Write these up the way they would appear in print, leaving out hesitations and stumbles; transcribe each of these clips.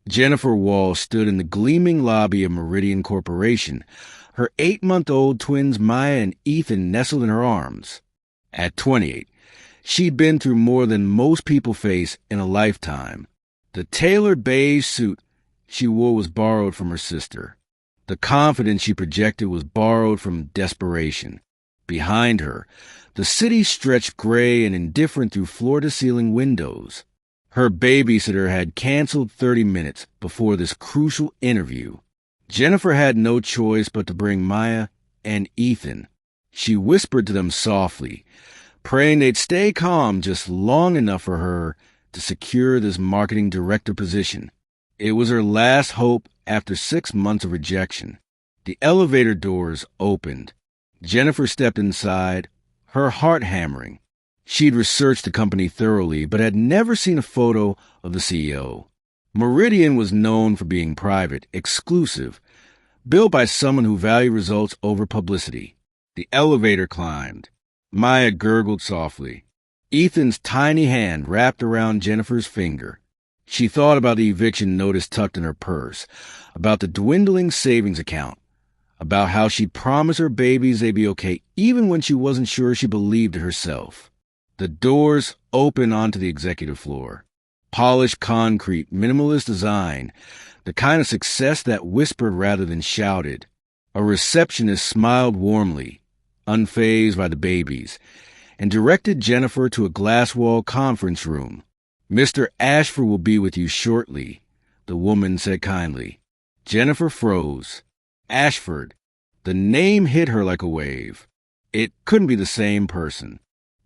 Jennifer Walsh stood in the gleaming lobby of Meridian Corporation, her 8-month-old twins Maya and Ethan nestled in her arms. At 28, she'd been through more than most people face in a lifetime. The tailored beige suit she wore was borrowed from her sister. The confidence she projected was borrowed from desperation. Behind her, the city stretched gray and indifferent through floor-to-ceiling windows. Her babysitter had canceled 30 minutes before this crucial interview. Jennifer had no choice but to bring Maya and Ethan. She whispered to them softly, praying they'd stay calm just long enough for her to secure this marketing director position. It was her last hope after 6 months of rejection. The elevator doors opened. Jennifer stepped inside, her heart hammering. She'd researched the company thoroughly, but had never seen a photo of the CEO. Meridian was known for being private, exclusive, built by someone who valued results over publicity. The elevator climbed. Maya gurgled softly. Ethan's tiny hand wrapped around Jennifer's finger. She thought about the eviction notice tucked in her purse, about the dwindling savings account, about how she'd promised her babies they'd be okay even when she wasn't sure she believed it herself. The doors opened onto the executive floor. Polished concrete, minimalist design, the kind of success that whispered rather than shouted. A receptionist smiled warmly, unfazed by the babies, and directed Jennifer to a glass-wall conference room. "Mr. Ashford will be with you shortly," the woman said kindly. Jennifer froze. Ashford. The name hit her like a wave. It couldn't be the same person.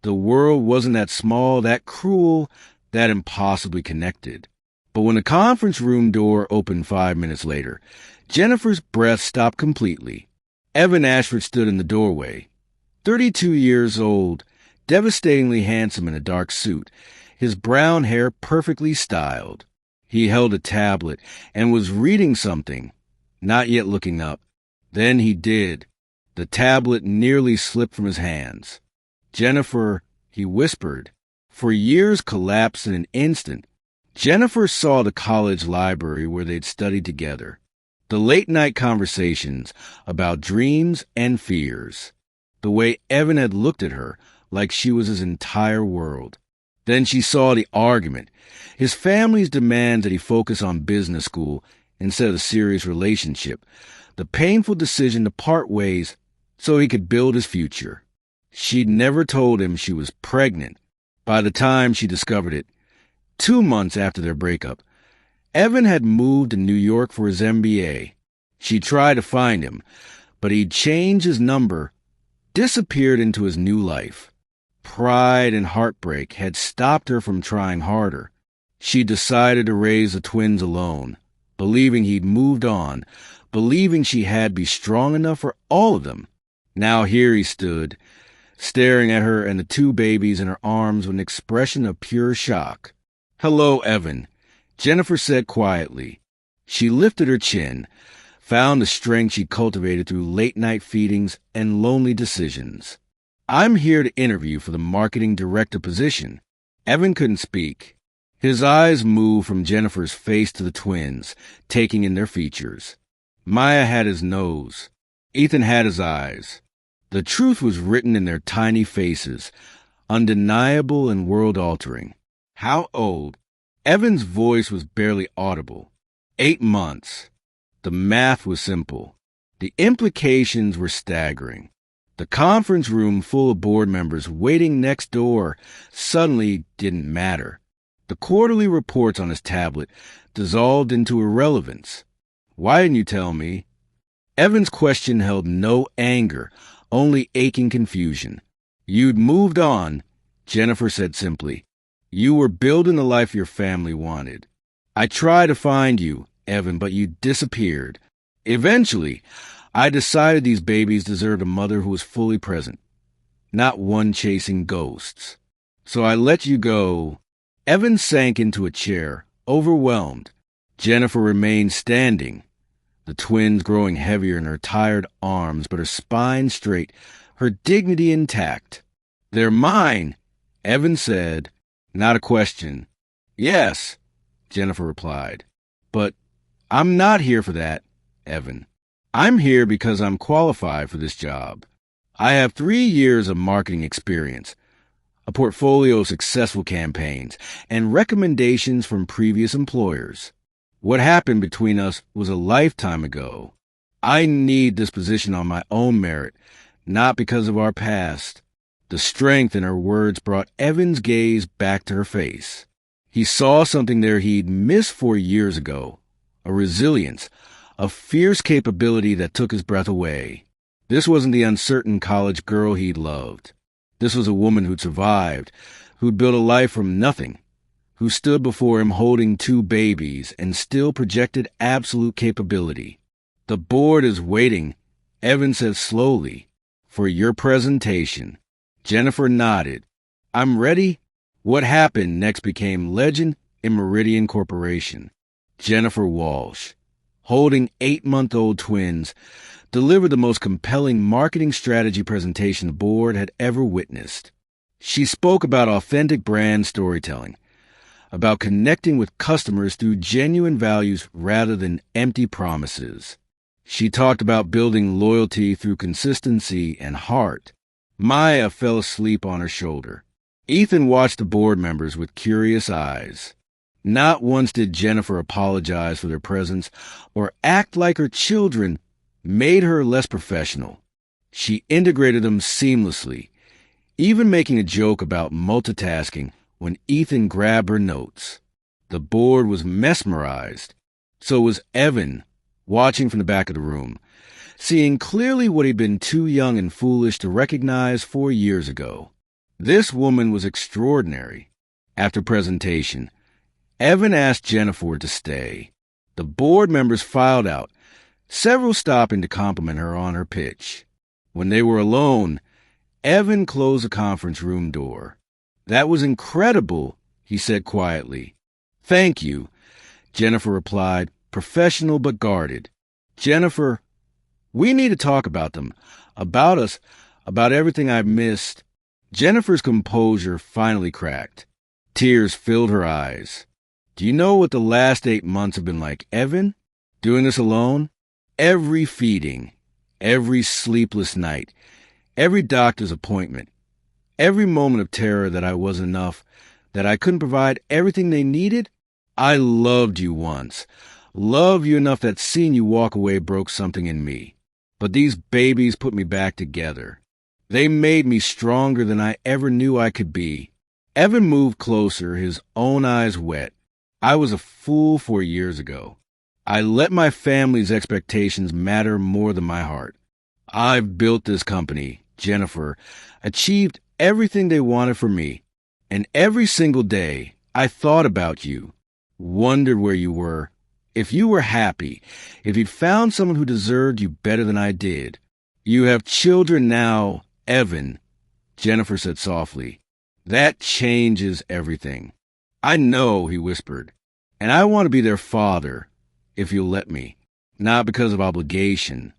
The world wasn't that small, that cruel, that impossibly connected. But when the conference room door opened 5 minutes later, Jennifer's breath stopped completely. Evan Ashford stood in the doorway. 32 years old, devastatingly handsome in a dark suit, his brown hair perfectly styled. He held a tablet and was reading something, not yet looking up. Then he did. The tablet nearly slipped from his hands. "Jennifer," he whispered. For years collapsed in an instant. Jennifer saw the college library where they'd studied together. The late-night conversations about dreams and fears. The way Evan had looked at her like she was his entire world. Then she saw the argument, his family's demand that he focus on business school instead of a serious relationship, the painful decision to part ways so he could build his future. She'd never told him she was pregnant. By the time she discovered it, 2 months after their breakup, Evan had moved to New York for his MBA. She tried to find him, but he'd changed his number, disappeared into his new life. Pride and heartbreak had stopped her from trying harder. She decided to raise the twins alone, believing he'd moved on, believing she had to be strong enough for all of them. Now here he stood, staring at her and the 2 babies in her arms with an expression of pure shock. "Hello, Evan," Jennifer said quietly. She lifted her chin, found the strength she cultivated through late-night feedings and lonely decisions. "I'm here to interview for the marketing director position." Evan couldn't speak. His eyes moved from Jennifer's face to the twins, taking in their features. Maya had his nose. Ethan had his eyes. The truth was written in their tiny faces, undeniable and world-altering. "How old?" Evan's voice was barely audible. 8 months. The math was simple. The implications were staggering. The conference room full of board members waiting next door suddenly didn't matter. The quarterly reports on his tablet dissolved into irrelevance. "Why didn't you tell me?" Evan's question held no anger, only aching confusion. "You'd moved on," Jennifer said simply. "You were building the life your family wanted. I tried to find you, Evan, but you disappeared. Eventually, I decided these babies deserved a mother who was fully present, not one chasing ghosts. So I let you go." Evan sank into a chair, overwhelmed. Jennifer remained standing, the twins growing heavier in her tired arms, but her spine straight, her dignity intact. "They're mine," Evan said, not a question. "Yes," Jennifer replied. But I'm not here for that, Evan. I'm here because I'm qualified for this job. I have 3 years of marketing experience, a portfolio of successful campaigns, and recommendations from previous employers. What happened between us was a lifetime ago. I need this position on my own merit, not because of our past. The strength in her words brought Evan's gaze back to her face. He saw something there he'd missed 4 years ago, a resilience, a fierce capability that took his breath away. This wasn't the uncertain college girl he'd loved. This was a woman who'd survived, who'd built a life from nothing, who stood before him holding 2 babies and still projected absolute capability. The board is waiting, Evan said slowly, for your presentation. Jennifer nodded. I'm ready. What happened next became legend in Meridian Corporation. Jennifer Walsh, holding 8-month-old twins, delivered the most compelling marketing strategy presentation the board had ever witnessed. She spoke about authentic brand storytelling, about connecting with customers through genuine values rather than empty promises. She talked about building loyalty through consistency and heart. Maya fell asleep on her shoulder. Ethan watched the board members with curious eyes. Not once did Jennifer apologize for their presence or act like her children made her less professional. She integrated them seamlessly, even making a joke about multitasking when Ethan grabbed her notes. The board was mesmerized. So was Evan, watching from the back of the room, seeing clearly what he'd been too young and foolish to recognize 4 years ago. This woman was extraordinary. After presentation, Evan asked Jennifer to stay. The board members filed out, several stopping to compliment her on her pitch. When they were alone, Evan closed the conference room door. That was incredible, he said quietly. Thank you, Jennifer replied, professional but guarded. Jennifer, we need to talk about them, about us, about everything I've missed. Jennifer's composure finally cracked. Tears filled her eyes. Do you know what the last 8 months have been like, Evan? Doing this alone? Every feeding, every sleepless night, every doctor's appointment, every moment of terror that I wasn't enough, that I couldn't provide everything they needed. I loved you once. Loved you enough that seeing you walk away broke something in me. But these babies put me back together. They made me stronger than I ever knew I could be. Evan moved closer, his own eyes wet. I was a fool 4 years ago. I let my family's expectations matter more than my heart. I've built this company, Jennifer, achieved everything they wanted for me. And every single day, I thought about you, wondered where you were, if you were happy, if you'd found someone who deserved you better than I did. You have children now, Evan, Jennifer said softly. That changes everything. I know, he whispered, and I want to be their father, if you'll let me, not because of obligation,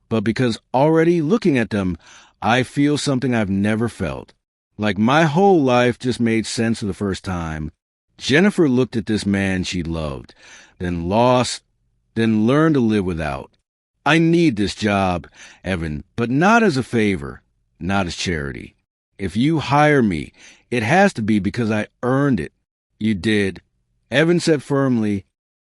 but because already looking at them, I feel something I've never felt. Like my whole life just made sense for the first time. Jennifer looked at this man she loved, then lost, then learned to live without. I need this job, Evan, but not as a favor, not as charity. If you hire me, it has to be because I earned it. You did, Evan said firmly,